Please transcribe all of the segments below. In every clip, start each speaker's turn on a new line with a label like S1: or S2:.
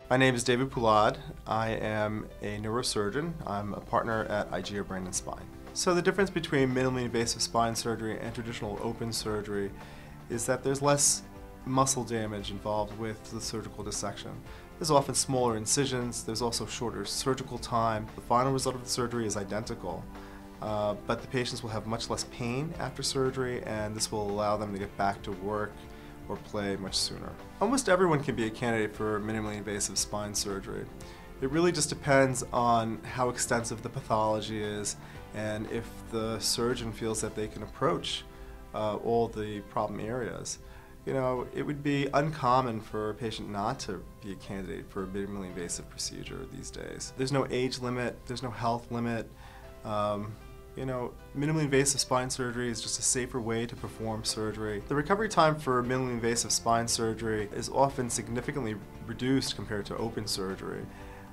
S1: My name is David Poulad. I am a neurosurgeon. I'm a partner at IGEA Brain and Spine. So the difference between minimally invasive spine surgery and traditional open surgery is that there's less muscle damage involved with the surgical dissection. There's often smaller incisions, there's also shorter surgical time. The final result of the surgery is identical, but the patients will have much less pain after surgery, and this will allow them to get back to work or play much sooner. Almost everyone can be a candidate for minimally invasive spine surgery. It really just depends on how extensive the pathology is and if the surgeon feels that they can approach all the problem areas. You know, it would be uncommon for a patient not to be a candidate for a minimally invasive procedure these days. There's no age limit, there's no health limit. You know, minimally invasive spine surgery is just a safer way to perform surgery. The recovery time for minimally invasive spine surgery is often significantly reduced compared to open surgery.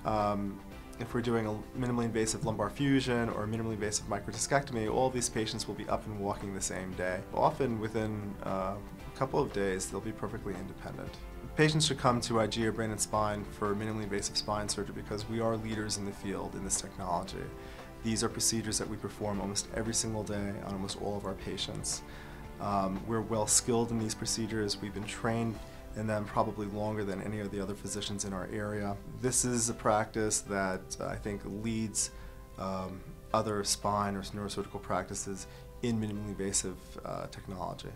S1: If we're doing a minimally invasive lumbar fusion or minimally invasive microdiscectomy, all of these patients will be up and walking the same day. Often within a couple of days, they'll be perfectly independent. Patients should come to IGEA Brain and Spine for minimally invasive spine surgery because we are leaders in the field in this technology. These are procedures that we perform almost every single day on almost all of our patients. We're well skilled in these procedures. We've been trained in them probably longer than any of the other physicians in our area. This is a practice that I think leads other spine or neurosurgical practices in minimally invasive technology.